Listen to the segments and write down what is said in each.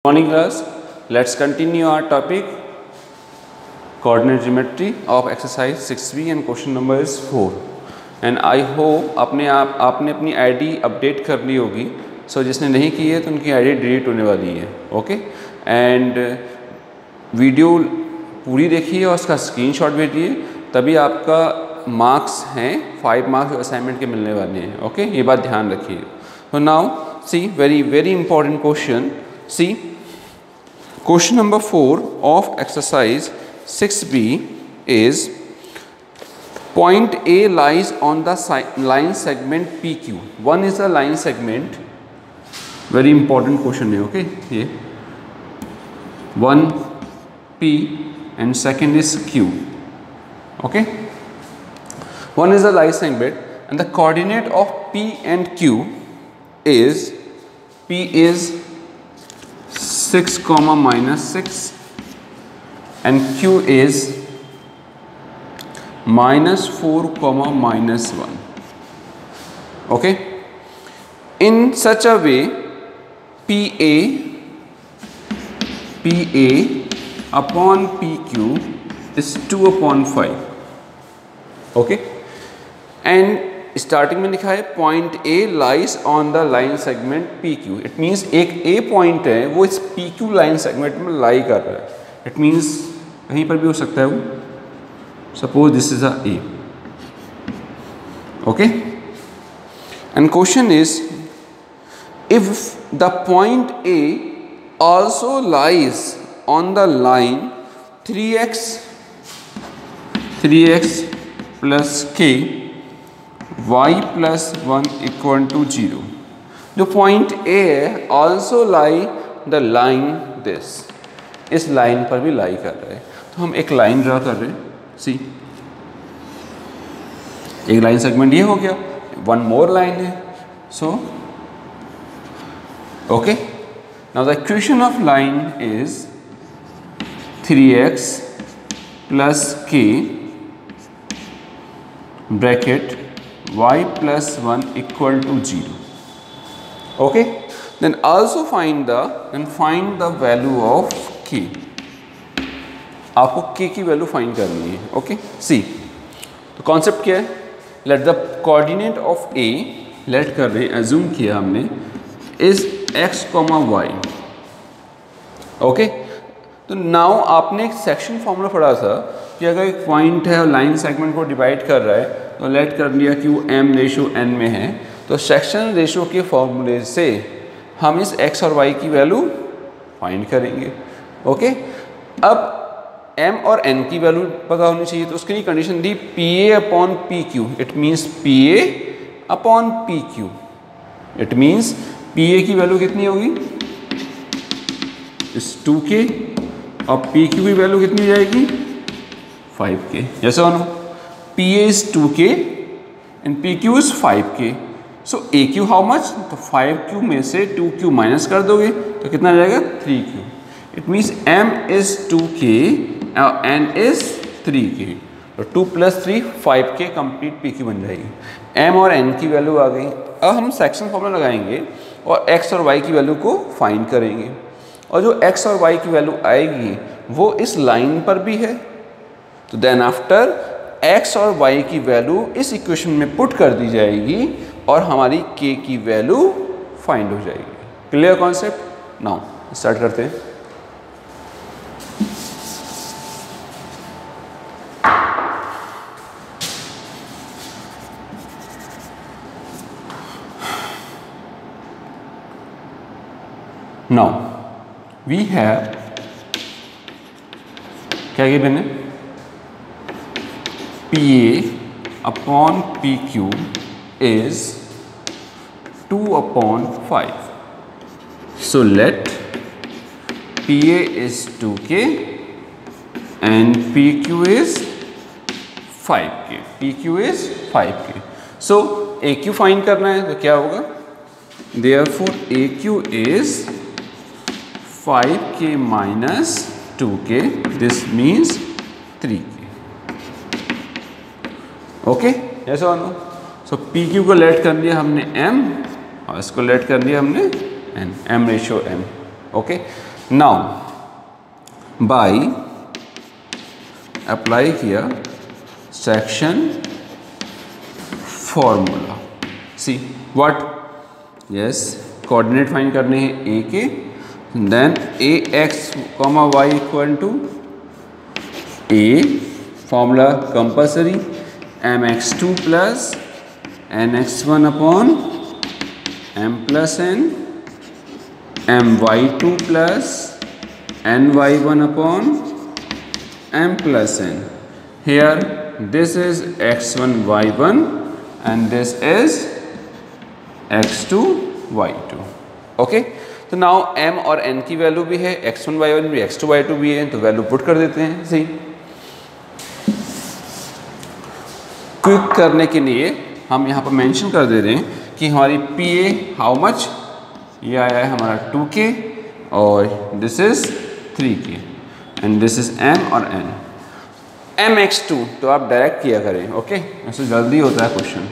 Morning class, let's continue our topic coordinate geometry of exercise 6b and question number is 4 and I hope आपने अपनी ID update कर ली होगी। सो जिसने नहीं की है तो उनकी आईडी डिलीट होने वाली है। ओके एंड वीडियो पूरी देखिए और उसका स्क्रीनशॉट भेजिए, तभी आपका मार्क्स हैं 5 मार्क्स असाइनमेंट के मिलने वाले हैं। ओके ये बात ध्यान रखिए। तो now see very important question. See, question number 4 of exercise 6b is point A lies on the line segment PQ. One is the line segment, very important question है, okay? ये 1P and second is Q, okay? One is the line segment and the coordinate of P and Q is P is 6, -6 and Q is -4, -1. Okay, in such a way PA upon PQ is 2/5. okay, and starting में लिखा है point A lies on the line segment P Q. It means एक ए point है वो इस P Q line segment में लाई कर रहा है। इट मीन्स कहीं पर भी हो सकता है वो। Suppose this is a A, okay, and question is if the point A also lies on the line 3x plus k y plus 1 equal to 0. The point A also lie the line this, इस line पर भी लाई कर रहा है। तो हम एक line draw कर रहे हैं। सी एक लाइन सेगमेंट ये हो गया, वन मोर लाइन है। So okay, now the equation of line is 3x plus k bracket y plus 1 equal to 0. okay, then also find the value of k. आपको k की वैल्यू फाइंड करनी है। Okay see, तो concept क्या है? Let the coordinate of a, let कर रहे assume किया हमने, इज x, y. ओके, तो नाउ आपने एक सेक्शन फॉर्मूला पढ़ा था कि अगर एक पॉइंट है और लाइन सेगमेंट को डिवाइड कर रहा है तो लेट कर लिया कि वो m/n में है, तो सेक्शन रेशो के फॉर्मूले से हम इस x और y की वैल्यू फाइंड करेंगे। ओके, अब m और n की वैल्यू पता होनी चाहिए, तो उसके लिए condition the PA/PQ। It means PA/PQ। It means PA की वैल्यू कितनी होगी? इस 2k और PQ की वैल्यू कितनी जाएगी? 5k। जैसे no PA is 2k and PQ is 5k. So AQ how much? तो 5q में से 2q माइनस कर दोगे तो कितना जाएगा? 3q. It means M is 2k और N is 3k. तो 2 + 3 5k कंप्लीट PQ बन जाएगी। M और N की वैल्यू आ गई। अब हम सेक्शन फॉर्मूला लगाएंगे और x और y की वैल्यू को फाइंड करेंगे, और जो x और y की वैल्यू आएगी वो इस लाइन पर भी है। तो देन आफ्टर x और y की वैल्यू इस इक्वेशन में पुट कर दी जाएगी और हमारी k की वैल्यू फाइंड हो जाएगी। Clear concept? नाउ स्टार्ट करते हैं। नाउ वी हैव क्या किया मैंने? PA/PQ is 2/5. So let PA is 2k and PQ is 5k. PQ is 5k. So AQ find करना है तो क्या होगा? Therefore AQ is 5k minus 2k. This means 3k. Okay, ऐसा नो। सो PQ को लेट कर लिया हमने M और इसको लेट कर दिया हमने n, m/m। Okay, Now by apply here section formula. See what? Yes, coordinate find करने हैं a के, then ax comma y equal to a, formula compulsory, mx2 plus nx1 upon m plus n, my2 plus ny1 upon m plus n. Here this is x1 y1 and this is x2 y2. Okay, तो now m और n की value भी है, x1 y1 भी x2 y2 भी है, तो value put कर देते हैं। सी क्विक करने के लिए हम यहाँ पर मेंशन कर दे रहे हैं कि हमारी PA हाउ मच, ये आया है हमारा 2K और this is 3K and this is m और n। mx2 तो आप डायरेक्ट किया करें, ओके, ऐसे जल्दी होता है क्वेश्चन।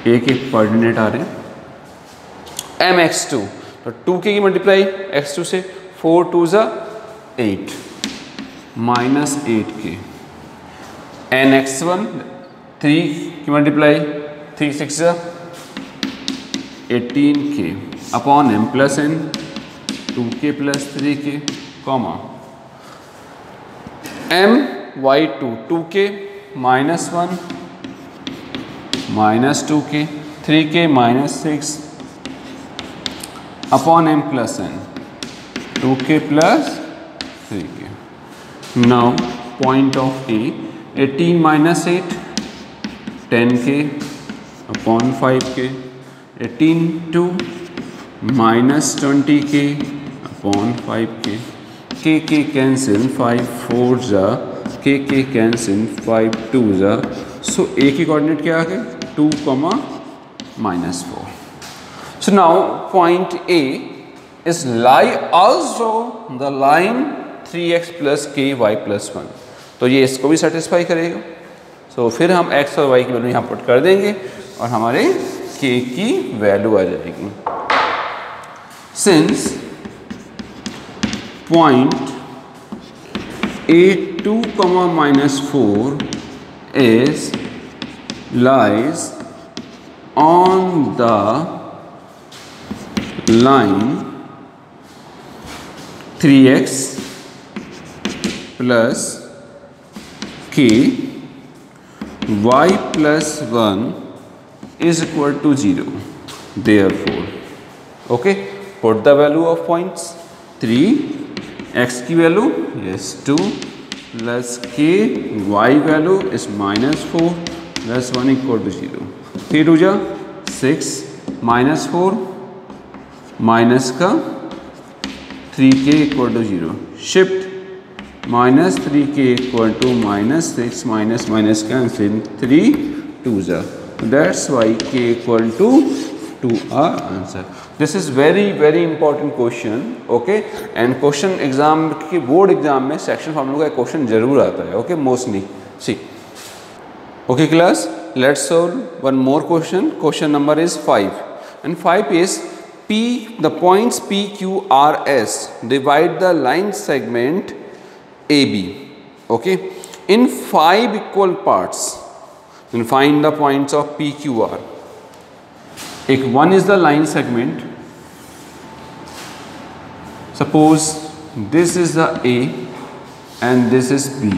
a के कोऑर्डिनेट आ रहे हैं, mx2 तो 2k की मल्टीप्लाई x2 से, 4 2 ज़ा 8 माइनस 8k, nx1 3 की मल्टीप्लाई 3 6 ज़ा 18k upon m plus n 2k plus 3k comma m y2 2k minus 1 minus 2k 3k minus 6 upon m plus n 2k plus 3k. Now point of A 18 minus 8 10k upon 5k, 18 2 minus 20k upon 5k, k cancel 5 4 जा k cancel 5 2 जा, सो A की coordinate क्या आ गए 2, minus 4. So now point A is lie also the line 3x plus k y plus 1. तो ये इसको भी satisfy करेगा. So फिर हम x और y की वैल्यू यहाँ पुट कर देंगे और हमारे k की वैल्यू आ जाएगी. Since point A2 minus 4 is lies on the line 3x plus k y plus 1 is equal to 0. Therefore, okay, put the value of points 3, x की value yes 2 plus k, y value is minus 4 plus 1 equal to 0. 3 2 जा 6 minus 4 minus का 3k equal to 0, shift minus 3k equal to minus 6 minus minus cancel 3 2 जा, that's why k equal to 2 our answer. This is very important question, okay, and question exam के board exam में section formula का question जरूर आता है, okay, mostly. See okay class, let's solve one more question. Question number is 5 and 5 is P, the points P, Q, R, S divide the line segment AB, okay, in 5 equal parts. Then find the points of P, Q, R. One is the line segment. Suppose this is the A and this is B,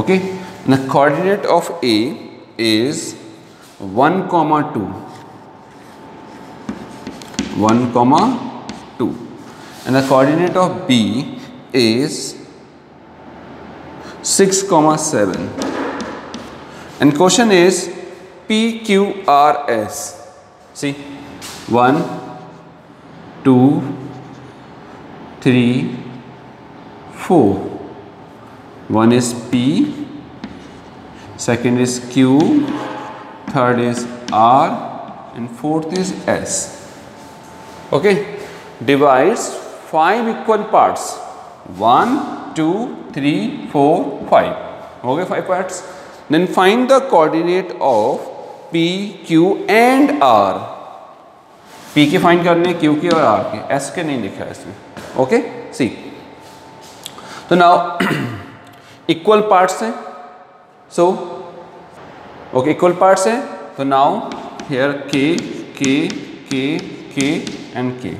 okay. And the coordinate of A is 1, 2. 1, 2 and the coordinate of B is 6, 7 and question is P, Q, R, S. See 1, 2, 3, 4. 1 is P, second is Q, third is R and fourth is S. Okay, divides 5 equal parts 1, 2, 3, 4, 5. Okay, 5 parts. Then find the coordinate of P, Q and R P के find करने, Q के और are के, S के नहीं लिखा है इसमें। Okay, see. तो नाउ इक्वल पार्ट्स हैं, सो ओके इक्वल पार्ट्स हैं, तो नाउ हियर के के के के एंड के।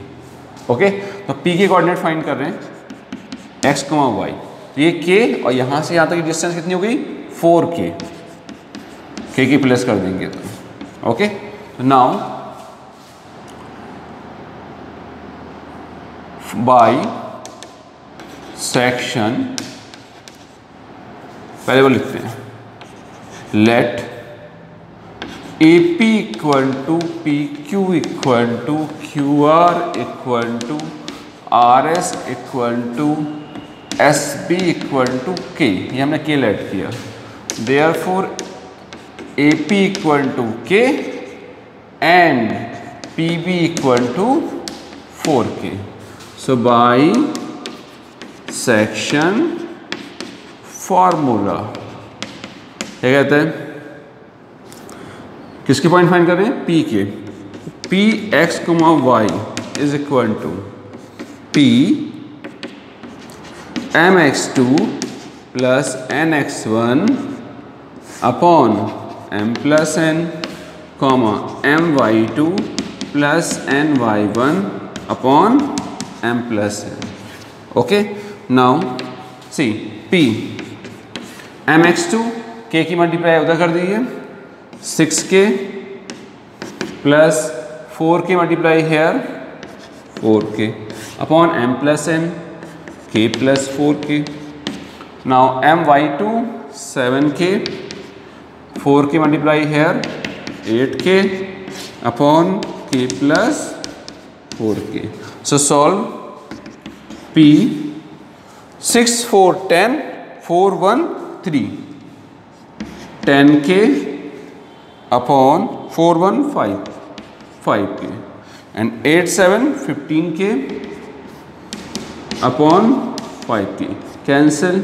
ओके, तो पी के कोऑर्डिनेट फाइंड कर रहे हैं एक्स कमा वाई, ये के और यहाँ से यहाँ तक की डिस्टेंस कितनी हो गई 4k, के प्लस कर देंगे तो। ओके, तो नाउ बाई सेक्शन, पहले वो लिखते हैं, let A P equal to P Q equal to Q R equal to R S equal to S B equal to K, ये हमने के लेट किया, therefore A P equal to K and P B equal to 4k। So by section formula क्या कहते हैं, किसके point find कर रहे हैं, P K, P X comma Y is equal to P M X two plus N X one upon M plus N comma M Y two plus N Y one upon M plus N. Okay, now see P M X two K की multiply उधर कर दीजिए, 6k plus 4k multiply here 4k upon M plus N K plus 4k। Now M Y two 7k 4k multiply here 8k upon k plus 4k। So solve P 6 4 10 4 1 3 10k upon 4 1 5k and 8 7 15k upon 5k, cancel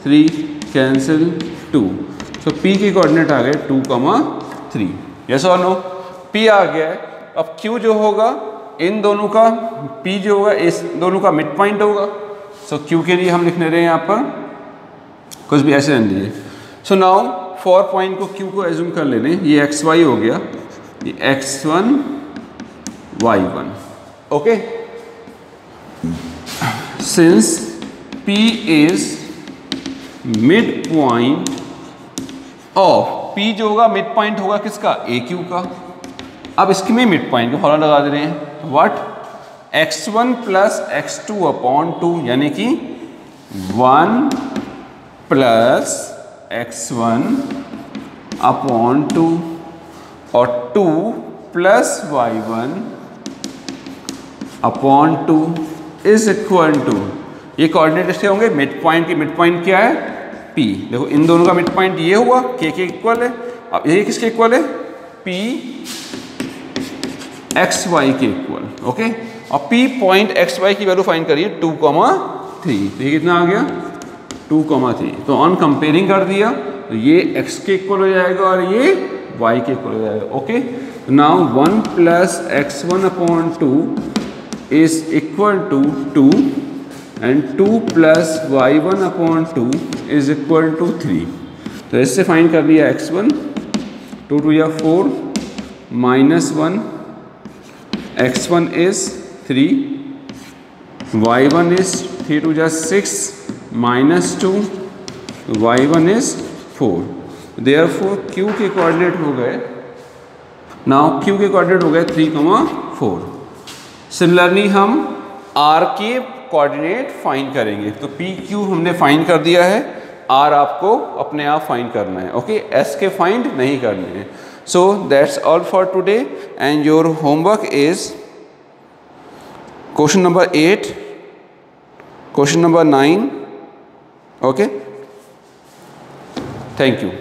3 cancel 2। So P के coordinate आ गए 2,3। Yes और no, P आ गया है। अब Q जो होगा इन दोनों का, P जो होगा इस दोनों का मिड पॉइंट होगा। सो Q के लिए हम लिखने रहे हैं यहाँ पर कुछ भी ऐसे रख लीजिए। सो नाउ फॉर पॉइंट को Q को एज्यूम कर लेने, ये एक्स वाई हो गया, ये x1 y1। Okay, since P is mid point of, P जो होगा मिड पॉइंट होगा किसका, AQ का। अब इसके में मिड पॉइंट का फॉर्मूला लगा दे रहे हैं, what, x1 plus x2 upon 2, यानी कि 1 प्लस x1 अपॉन 2 और 2 plus y1 upon 2 is equal to, ये कोऑर्डिनेट इसके होंगे मिड पॉइंट की। मिड पॉइंट क्या है, P। देखो इन दोनों का मिड पॉइंट ये हुआ, के इक्वल है। अब ये किसके इक्वल है, P एक्स वाई के इक्वल। ओके, और P पॉइंट एक्स वाई की वैल्यू फाइंड करिए 2,3। तो ये कितना आ गया 2,3। तो ऑन कंपेयरिंग कर दिया तो ये x के इक्वल हो जाएगा और ये y के इक्वल हो जाएगा। Okay, now 1 plus x1 upon 2 is equal to 2 and 2 plus y1 upon 2 is equal to 3। तो इससे फाइंड कर लिया x1, 2 2 या 4 minus 1, x1 is 3, y1 is 3 2 जा 6 minus 2, y1 is 4। Therefore Q के कोऑर्डिनेट हो गए, नाउ Q के कोऑर्डिनेट हो गए 3,4। सिमिलरली हम R के कोऑर्डिनेट फाइंड करेंगे। तो PQ हमने फाइंड कर दिया है, R आपको अपने आप फाइंड करना है। ओके, S के फाइंड नहीं करने हैं। So that's all for today, and your homework is question number 8, question number 9. Okay, thank you.